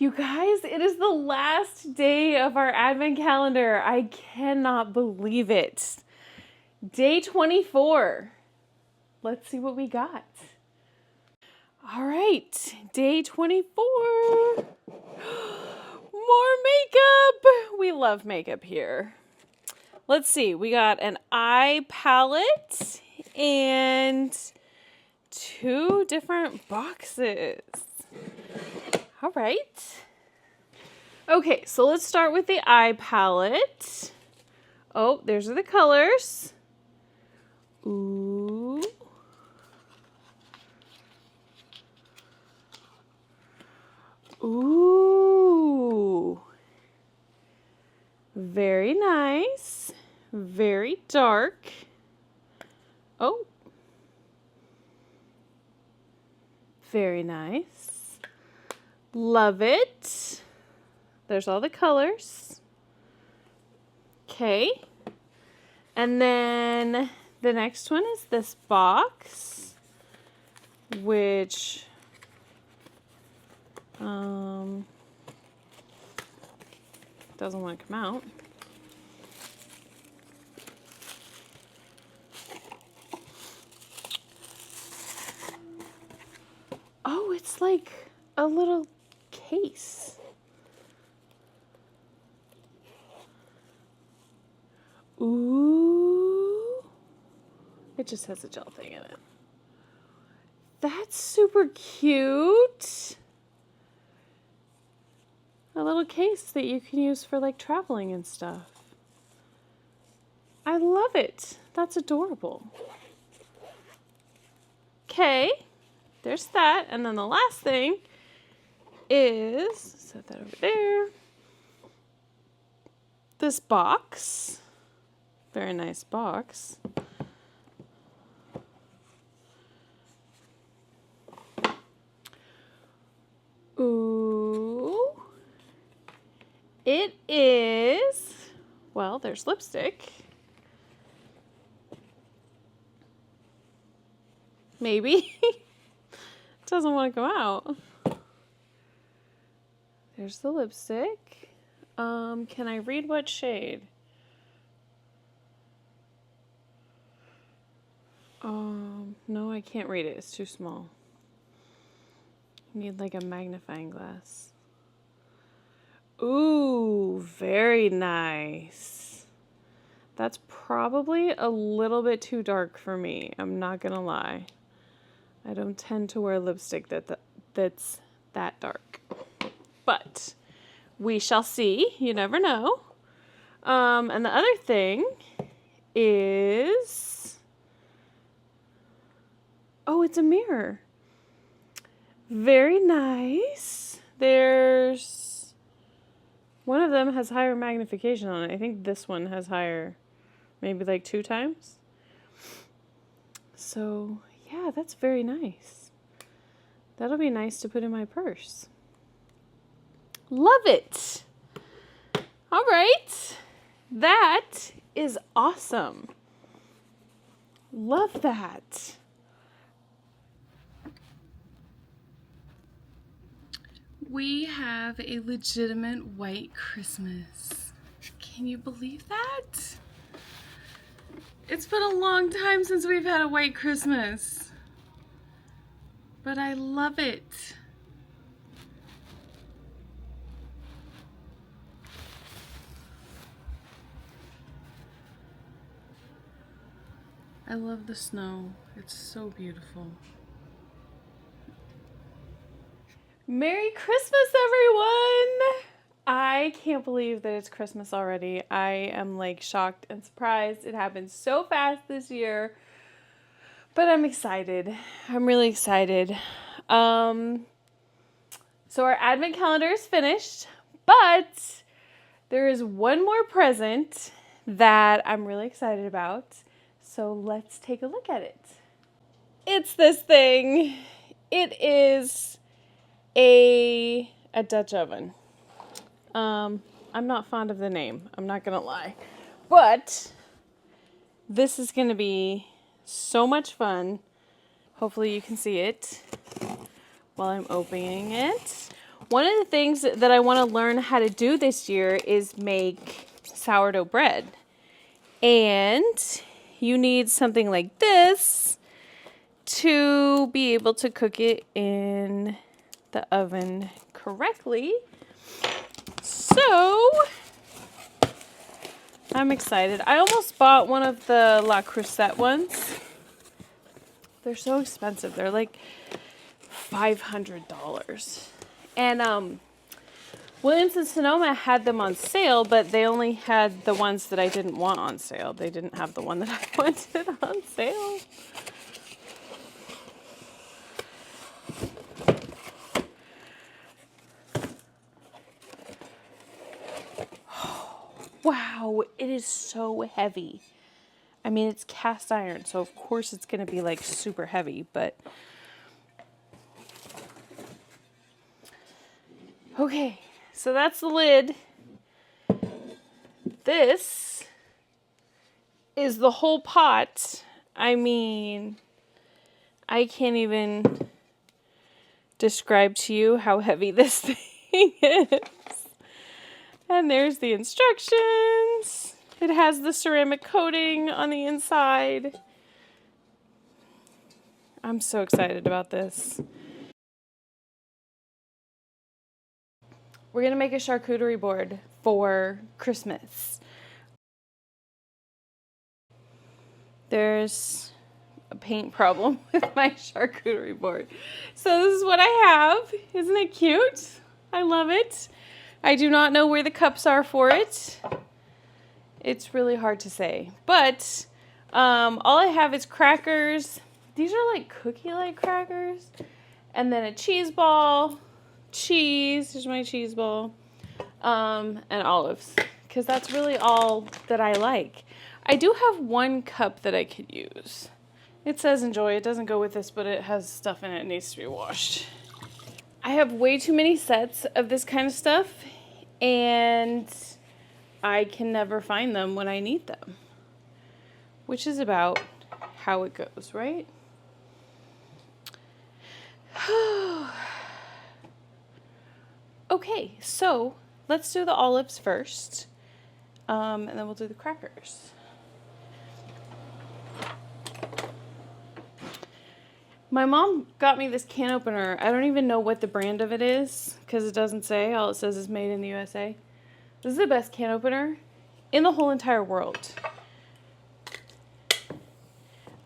You guys, it is the last day of our advent calendar. I cannot believe it. Day 24. Let's see what we got. All right, day 24. More makeup. We love makeup here. Let's see, we got an eye palette and 2 different boxes. All right. Okay, so let's start with the eye palette. Oh, there's the colors. Ooh. Ooh. Very nice. Very dark. Oh. Very nice. Love it. There's all the colors. Okay. And then the next one is this box, which doesn't want to come out. Oh, it's like a little case. Ooh. It just has a gel thing in it. That's super cute. A little case that you can use for like traveling and stuff. I love it. That's adorable. Okay, there's that. And then the last thing is, set that over there, this box. Very nice box. Ooh. It is, well, there's lipstick. Maybe. It doesn't want to go out. There's the lipstick. Can I read what shade? No, I can't read it. It's too small. I need like a magnifying glass. Ooh, very nice. That's probably a little bit too dark for me. I'm not gonna lie. I don't tend to wear lipstick that's that dark. But we shall see. You never know. And the other thing is, oh, it's a mirror. Very nice. There's one of them has higher magnification on it. I think this one has higher, maybe like 2 times. So yeah, that's very nice. That'll be nice to put in my purse. Love it. All right. That is awesome. Love that. We have a legitimate white Christmas. Can you believe that? It's been a long time since we've had a white Christmas, but I love it. I love the snow. It's so beautiful. Merry Christmas, everyone! I can't believe that it's Christmas already. I am like shocked and surprised. It happened so fast this year, but I'm excited. I'm really excited. So our advent calendar is finished, but there is one more present that I'm really excited about. So let's take a look at it. It's this thing. It is a Dutch oven. I'm not fond of the name. I'm not gonna lie. But this is gonna be so much fun. Hopefully you can see it while I'm opening it. One of the things that I want to learn how to do this year is make sourdough bread. And you need something like this to be able to cook it in the oven correctly. So I'm excited. I almost bought one of the La Crusette ones. They're so expensive. They're like $500. And Williams and Sonoma had them on sale, but they only had the ones that I didn't want on sale. They didn't have the one that I wanted on sale. Wow, it is so heavy. I mean, it's cast iron, so of course it's going to be like super heavy, but okay, so that's the lid. This is the whole pot. I mean, I can't even describe to you how heavy this thing is. And there's the instructions. It has the ceramic coating on the inside. I'm so excited about this. We're going to make a charcuterie board for Christmas. There's a paint problem with my charcuterie board. So this is what I have. Isn't it cute? I love it. I do not know where the cups are for it. It's really hard to say. But all I have is crackers. These are like cookie-like crackers. And then a cheese ball. Cheese. Here's my cheese ball. And olives. Because that's really all that I like. I do have one cup that I could use. It says enjoy. It doesn't go with this, but it has stuff in it. It needs to be washed. I have way too many sets of this kind of stuff, and I can never find them when I need them, which is about how it goes, right? Okay, so let's do the olives first, and then we'll do the crackers. My mom got me this can opener. I don't even know what the brand of it is because it doesn't say. All it says is made in the USA. This is the best can opener in the whole entire world.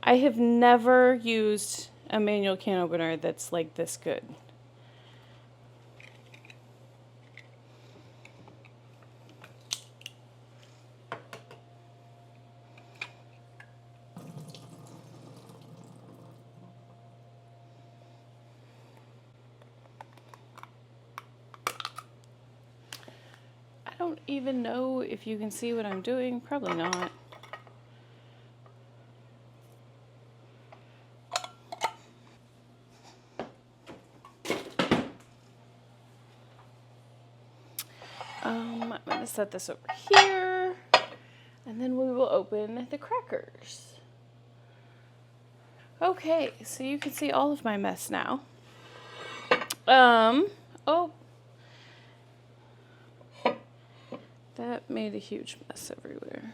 I have never used a manual can opener that's like this good. I don't even know if you can see what I'm doing. Probably not. I'm going to set this over here, and then we will open the crackers. Okay, so you can see all of my mess now. Oh. That made a huge mess everywhere.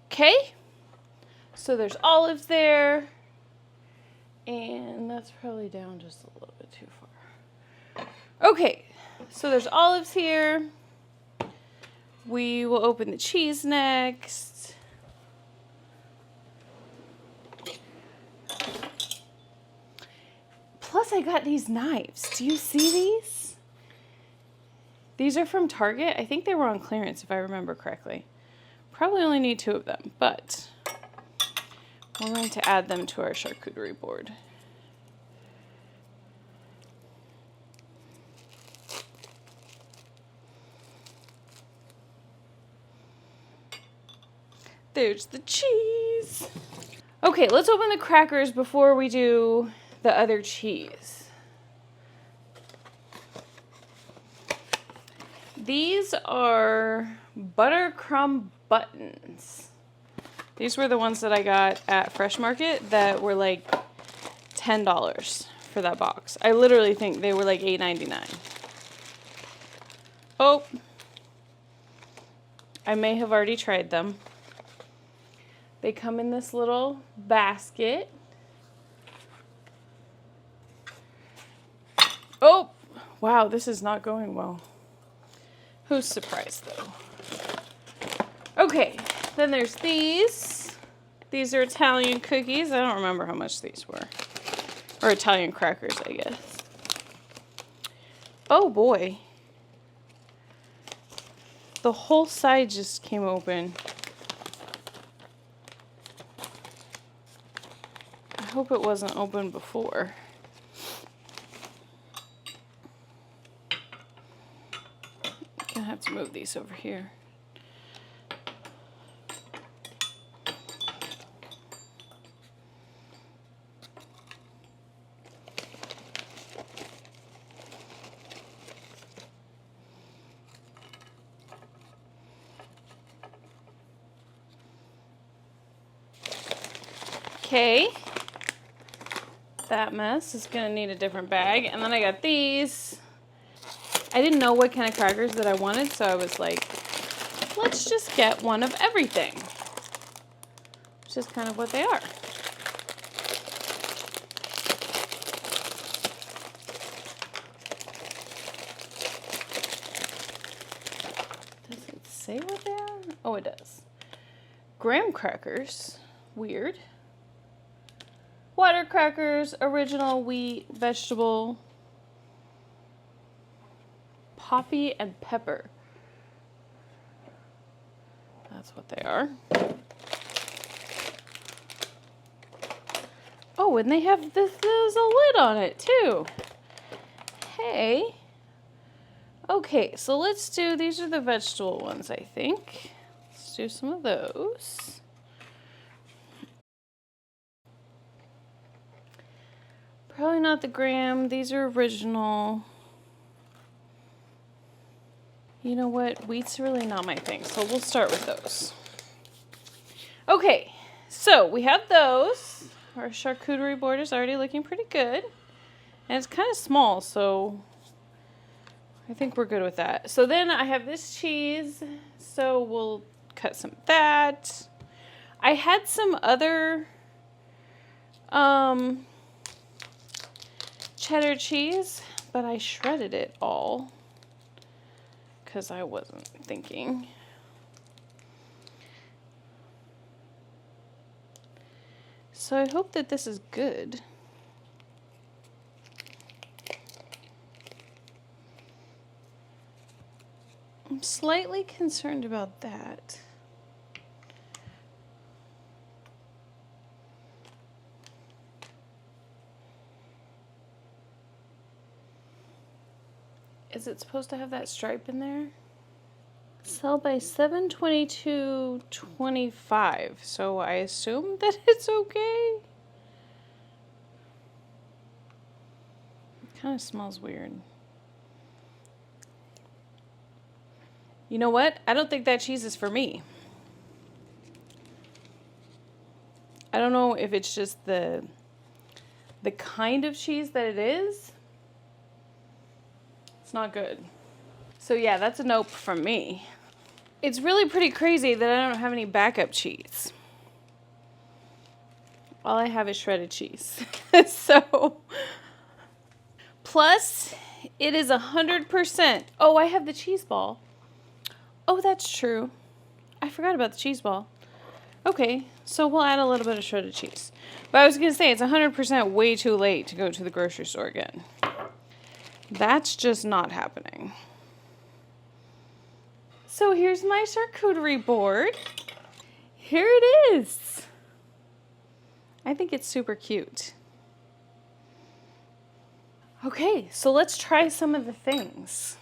Okay, so there's olives there, and that's probably down just a little bit too far. Okay, so there's olives here. We will open the cheese next. Plus, I got these knives. Do you see these? These are from Target. I think they were on clearance, if I remember correctly. Probably only need 2 of them, but we're going to add them to our charcuterie board. There's the cheese. Okay, let's open the crackers before we do the other cheese. These are buttercrumb buttons. These were the ones that I got at Fresh Market that were like $10 for that box. I literally think they were like $8.99. Oh, I may have already tried them. They come in this little basket. Oh, wow, this is not going well. Who's surprised though? Okay, then there's these. These are Italian cookies. I don't remember how much these were. Or Italian crackers, I guess. Oh boy. The whole side just came open. I hope it wasn't open before. I'm gonna have to move these over here. Okay, that mess is gonna need a different bag. And then I got these. I didn't know what kind of crackers that I wanted, so I was like, let's just get one of everything. Which is kind of what they are. Does it say what they are? Oh, it does. Graham crackers. Weird. Water crackers, original wheat, vegetable, poppy and pepper. That's what they are. Oh, and they have this, there's a lid on it too. Hey. Okay, so let's do, these are the vegetable ones, I think. Let's do some of those. Probably not the graham. These are original. You know what? Wheat's really not my thing, so we'll start with those. Okay, so we have those. Our charcuterie board is already looking pretty good. And it's kind of small, so I think we're good with that. So then I have this cheese, so we'll cut some of that. I had some other cheddar cheese, but I shredded it all because I wasn't thinking. So I hope that this is good. I'm slightly concerned about that. Is it supposed to have that stripe in there? Sell by 7/22/25. So I assume that it's okay. It kind of smells weird. You know what? I don't think that cheese is for me. I don't know if it's just the kind of cheese that it is. It's not good. So yeah, that's a nope from me. It's really pretty crazy that I don't have any backup cheese. All I have is shredded cheese. So, plus it is 100%. Oh, I have the cheese ball. Oh, that's true. I forgot about the cheese ball. Okay, so we'll add a little bit of shredded cheese. But I was going to say, it's 100% way too late to go to the grocery store again. That's just not happening. So here's my charcuterie board. Here it is. I think it's super cute. Okay, so let's try some of the things.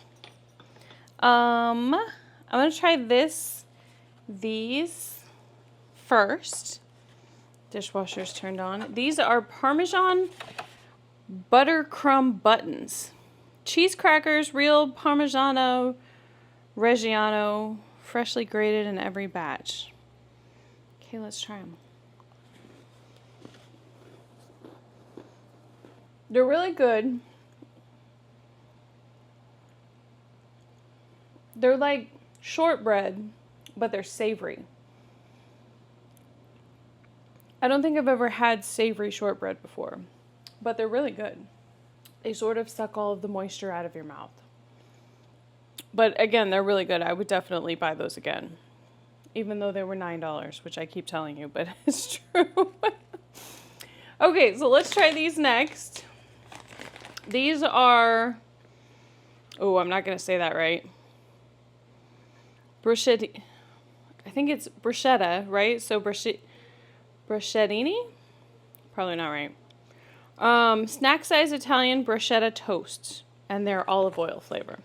I'm going to try these first. Dishwasher's turned on. These are Parmesan butter crumb buttons. Cheese crackers, real Parmigiano Reggiano, freshly grated in every batch. Okay, let's try them. They're really good. They're like shortbread, but they're savory. I don't think I've ever had savory shortbread before, but they're really good. They sort of suck all of the moisture out of your mouth. But again, they're really good. I would definitely buy those again. Even though they were $9, which I keep telling you, but it's true. Okay, so let's try these next. These are, oh, I'm not going to say that right. Bruschetti. I think it's bruschetta, right? So bruschettini? Probably not right. Snack size Italian bruschetta toasts, and they're olive oil flavor.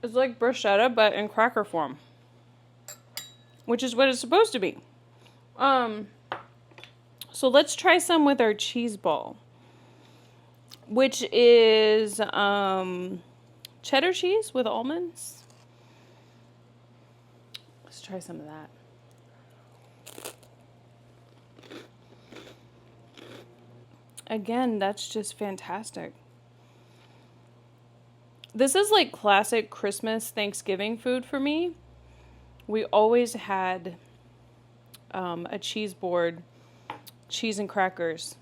It's like bruschetta, but in cracker form, which is what it's supposed to be. So let's try some with our cheese ball, which is cheddar cheese with almonds. Let's try some of that. Again, that's just fantastic. This is like classic Christmas, Thanksgiving food for me. We always had a cheese board, cheese and crackers.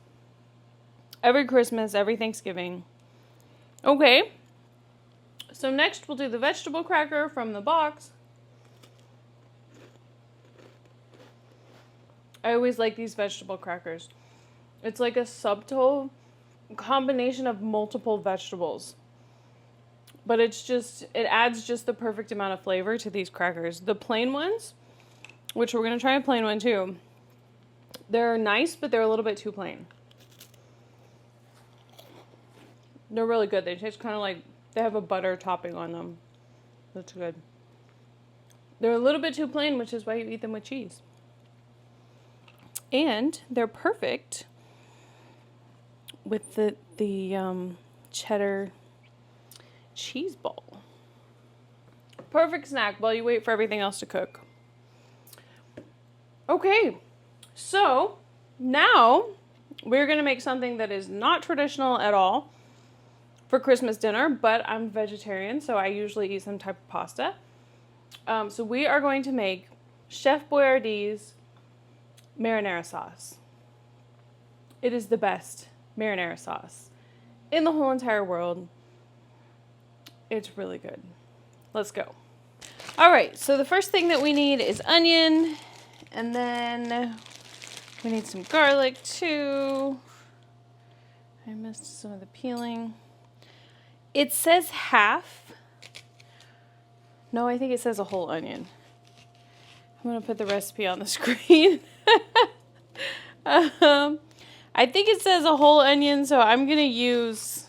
Every Christmas, every Thanksgiving. Okay. So next we'll do the vegetable cracker from the box. I always like these vegetable crackers. It's like a subtle combination of multiple vegetables. But it adds just the perfect amount of flavor to these crackers. The plain ones, which we're going to try a plain one too, they're nice, but they're a little bit too plain. They're really good. They taste kind of like they have a butter topping on them. That's good. They're a little bit too plain, which is why you eat them with cheese. And they're perfect with the cheddar cheese ball. Perfect snack while you wait for everything else to cook. Okay, so now we're going to make something that is not traditional at all for Christmas dinner, but I'm vegetarian, so I usually eat some type of pasta. So we are going to make Chef Boyardee's marinara sauce. It is the best marinara sauce in the whole entire world. It's really good. Let's go. All right, so the first thing that we need is onion, and then we need some garlic too. I missed some of the peeling. It says half. No, I think it says a whole onion. I'm gonna put the recipe on the screen. I think it says a whole onion, so I'm gonna use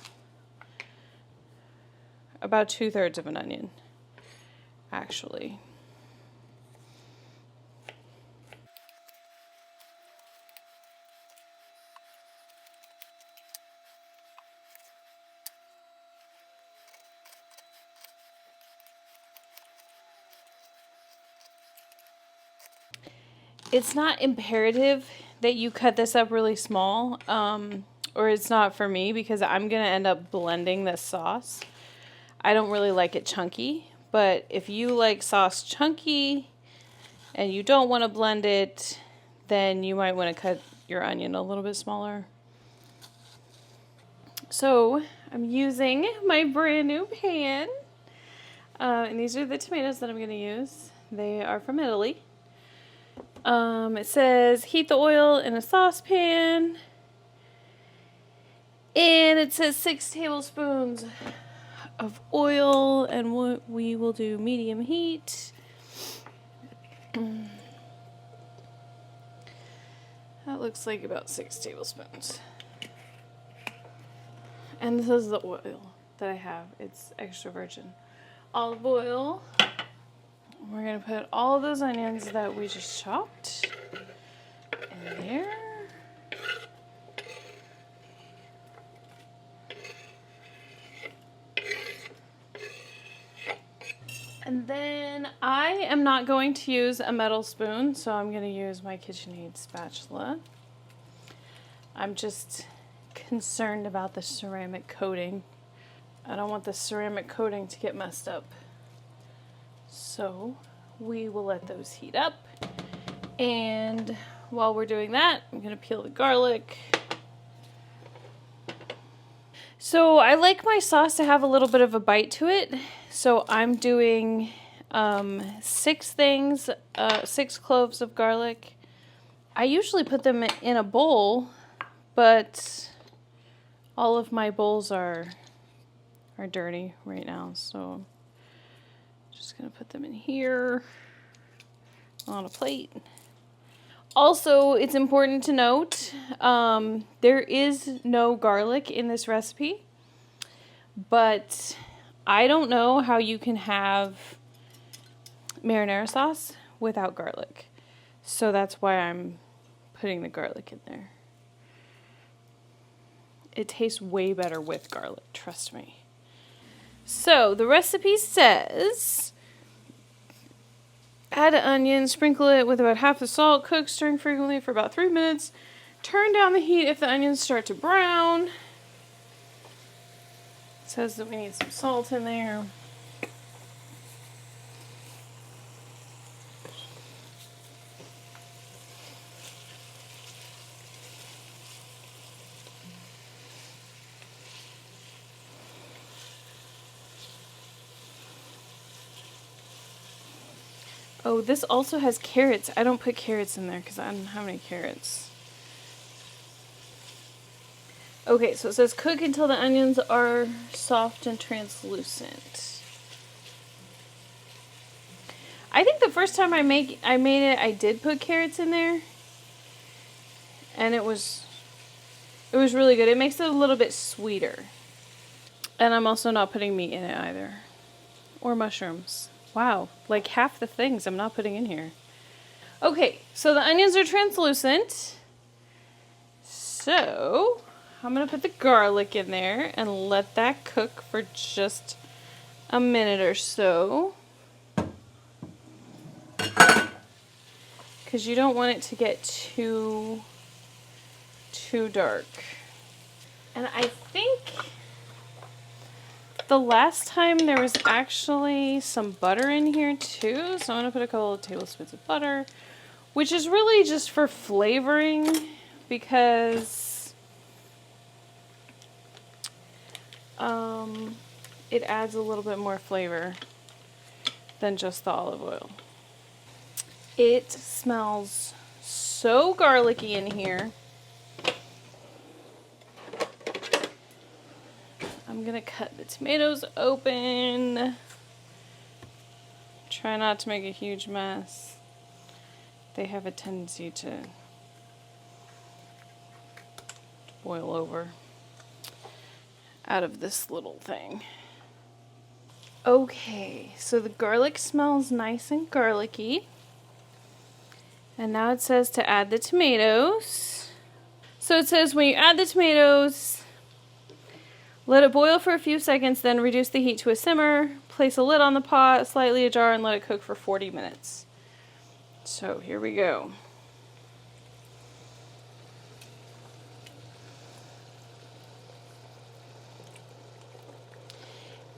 about 2/3 of an onion, actually. It's not imperative that you cut this up really small, or it's not for me because I'm going to end up blending this sauce. I don't really like it chunky, but if you like sauce chunky and you don't want to blend it, then you might want to cut your onion a little bit smaller. So I'm using my brand new pan, and these are the tomatoes that I'm going to use. They are from Italy. It says heat the oil in a saucepan, and it says 6 tablespoons of oil, and we will do medium heat. That looks like about 6 tablespoons. And this is the oil that I have. It's extra virgin olive oil. We're going to put all of those onions that we just chopped in there. And then I am not going to use a metal spoon, so I'm going to use my KitchenAid spatula. I'm just concerned about the ceramic coating. I don't want the ceramic coating to get messed up. So we will let those heat up. And while we're doing that, I'm going to peel the garlic. So I like my sauce to have a little bit of a bite to it. So I'm doing 6 cloves of garlic. I usually put them in a bowl, but all of my bowls are dirty right now. So I'm just going to put them in here on a plate. Also, it's important to note, there is no garlic in this recipe, but I don't know how you can have marinara sauce without garlic. So that's why I'm putting the garlic in there. It tastes way better with garlic, trust me. So the recipe says, add an onion, sprinkle it with about half the salt, cook, stirring frequently for about 3 minutes. Turn down the heat if the onions start to brown. It says that we need some salt in there. Oh, this also has carrots. I don't put carrots in there because I don't have any carrots. Okay, so it says cook until the onions are soft and translucent. I think the first time I made it, I did put carrots in there. And it was really good. It makes it a little bit sweeter. And I'm also not putting meat in it either. Or mushrooms. Wow, like half the things I'm not putting in here. Okay, so the onions are translucent. So I'm going to put the garlic in there and let that cook for just a minute or so. Because you don't want it to get too dark. And I think the last time there was actually some butter in here too. So I'm going to put a couple of tablespoons of butter, which is really just for flavoring because it adds a little bit more flavor than just the olive oil. It smells so garlicky in here. I'm gonna cut the tomatoes open. Try not to make a huge mess. They have a tendency to boil over out of this little thing. Okay, so the garlic smells nice and garlicky. And now it says to add the tomatoes. So it says when you add the tomatoes, let it boil for a few seconds, then reduce the heat to a simmer. Place a lid on the pot, slightly ajar, and let it cook for 40 minutes. So here we go.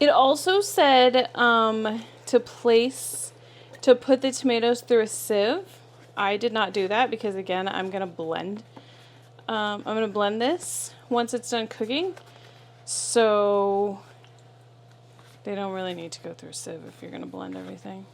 It also said to put the tomatoes through a sieve. I did not do that because again, I'm gonna blend this once it's done cooking. So they don't really need to go through a sieve if you're gonna blend everything.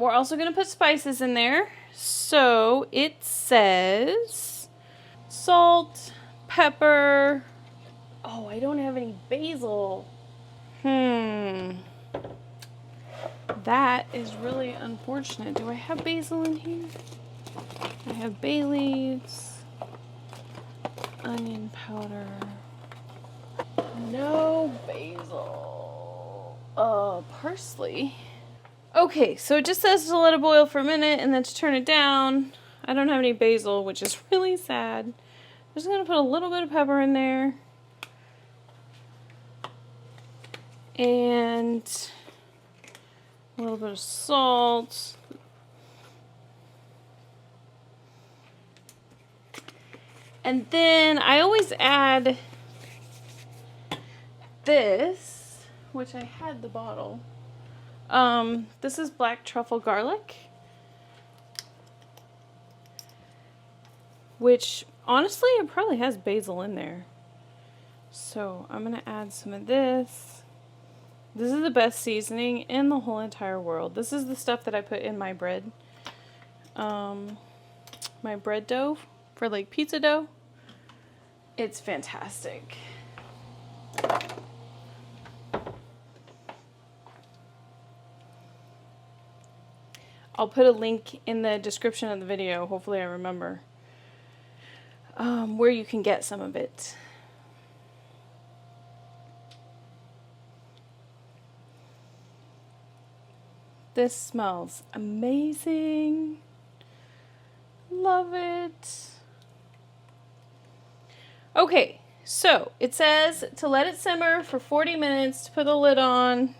We're also going to put spices in there. So it says salt, pepper. Oh, I don't have any basil. That is really unfortunate. Do I have basil in here? I have bay leaves, onion powder. No basil. parsley. Okay, so it just says to let it boil for a minute and then to turn it down. I don't have any basil, which is really sad. I'm just gonna put a little bit of pepper in there. And a little bit of salt. And then I always add this, which I had the bottle. This is black truffle garlic, which honestly it probably has basil in there. So I'm gonna add some of this. This is the best seasoning in the whole entire world. This is the stuff that I put in my bread. My bread dough for like pizza dough. It's fantastic. I'll put a link in the description of the video, hopefully I remember, where you can get some of it. This smells amazing. Love it. Okay, so it says to let it simmer for 40 minutes, to put the lid on,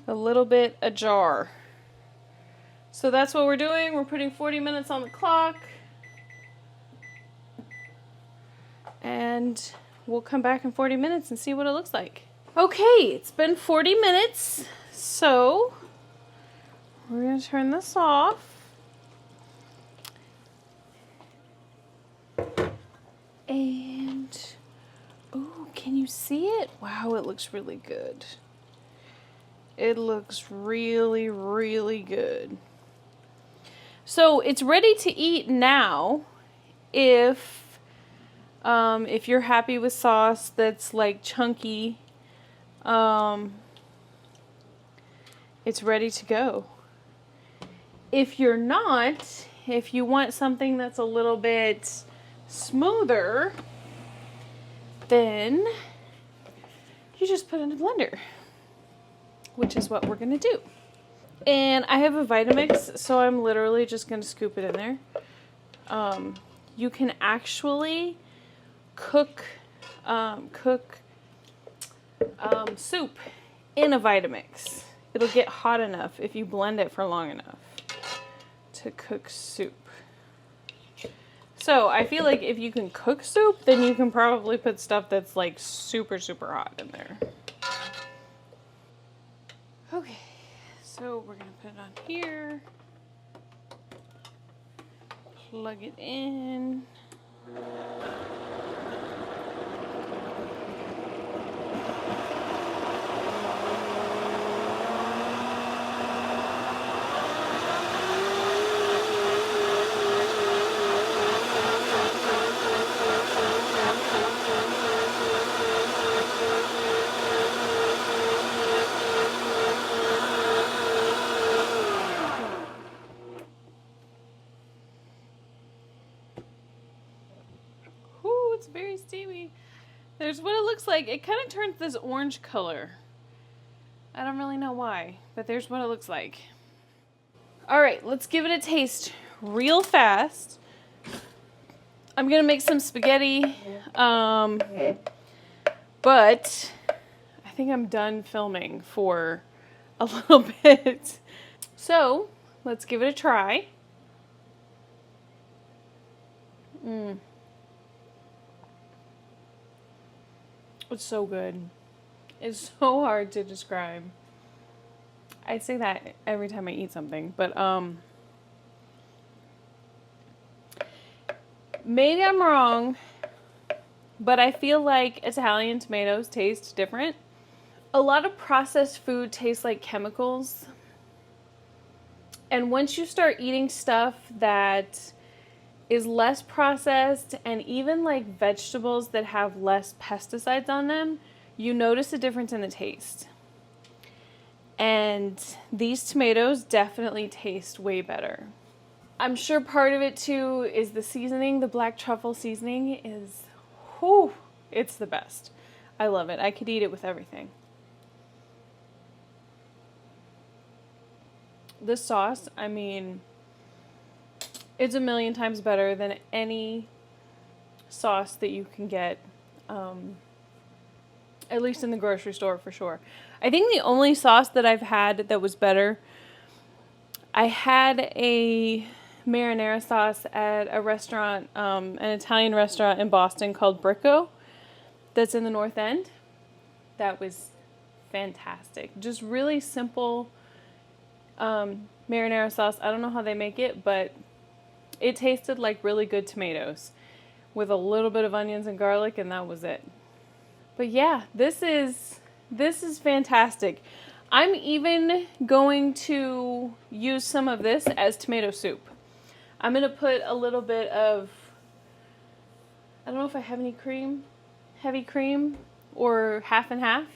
a little bit ajar. So that's what we're doing. We're putting 40 minutes on the clock. And we'll come back in 40 minutes and see what it looks like. Okay, it's been 40 minutes. So we're going to turn this off. And, oh, can you see it? Wow, it looks really good. It looks really, really good. So it's ready to eat now if you're happy with sauce that's like chunky. It's ready to go. If you're not, if you want something that's a little bit smoother, then you just put it in a blender, which is what we're gonna do. And I have a Vitamix, so I'm literally just gonna scoop it in there. You can actually cook soup in a Vitamix. It'll get hot enough if you blend it for long enough to cook soup. So I feel like if you can cook soup, then you can probably put stuff that's like super, super hot in there. Okay, so we're gonna put it on here. Plug it in. It's very steamy. There's what it looks like. It kind of turns this orange color. I don't really know why, but there's what it looks like. All right, let's give it a taste real fast. I'm gonna make some spaghetti, but I think I'm done filming for a little bit. So let's give it a try. It's so good. It's so hard to describe. I say that every time I eat something, but maybe I'm wrong, but I feel like Italian tomatoes taste different. A lot of processed food tastes like chemicals. And once you start eating stuff that is less processed, and even like vegetables that have less pesticides on them, you notice a difference in the taste. And these tomatoes definitely taste way better. I'm sure part of it too is the seasoning. The black truffle seasoning is, whew, it's the best. I love it. I could eat it with everything. This sauce, I mean, it's a million times better than any sauce that you can get, at least in the grocery store for sure. I think the only sauce that I've had that was better, I had a marinara sauce at a restaurant, an Italian restaurant in Boston called Bricco, that's in the North End. That was fantastic. Just really simple marinara sauce. I don't know how they make it, but it tasted like really good tomatoes with a little bit of onions and garlic, and that was it. But yeah, this is fantastic. I'm even going to use some of this as tomato soup. I'm going to put a little bit of, I don't know if I have any cream, heavy cream, or half and half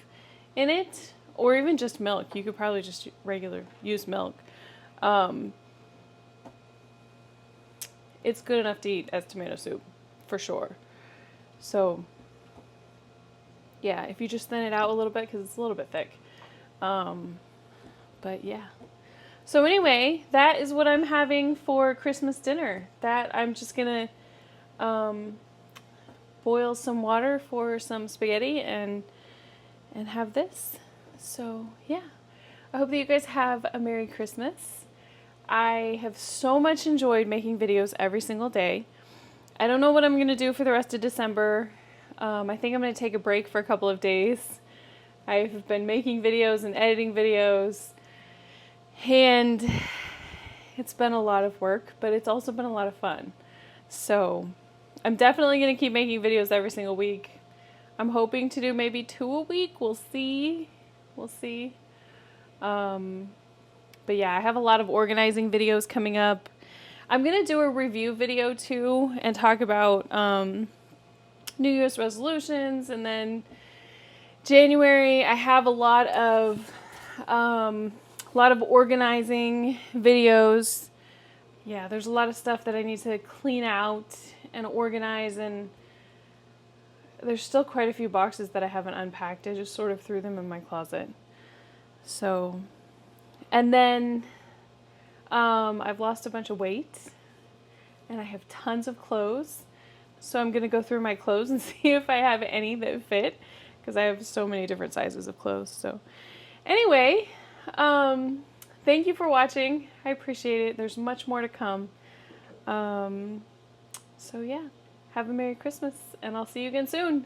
in it, or even just milk. You could probably just use milk. It's good enough to eat as tomato soup, for sure. So, yeah, if you just thin it out a little bit, because it's a little bit thick. But yeah. So anyway, that is what I'm having for Christmas dinner. That I'm just going to boil some water for some spaghetti and have this. So, yeah. I hope that you guys have a Merry Christmas. I have so much enjoyed making videos every single day. I don't know what I'm going to do for the rest of December. I think I'm going to take a break for a couple of days. I've been making videos and editing videos, and it's been a lot of work, but it's also been a lot of fun. So I'm definitely going to keep making videos every single week. I'm hoping to do maybe 2 a week. We'll see. But yeah, I have a lot of organizing videos coming up. I'm going to do a review video too and talk about New Year's resolutions, and then January I have a lot of organizing videos. Yeah, there's a lot of stuff that I need to clean out and organize, and there's still quite a few boxes that I haven't unpacked. I just sort of threw them in my closet. So, and then I've lost a bunch of weight, and I have tons of clothes. So I'm going to go through my clothes and see if I have any that fit, because I have so many different sizes of clothes. So anyway, thank you for watching. I appreciate it. There's much more to come. So yeah, have a Merry Christmas, and I'll see you again soon.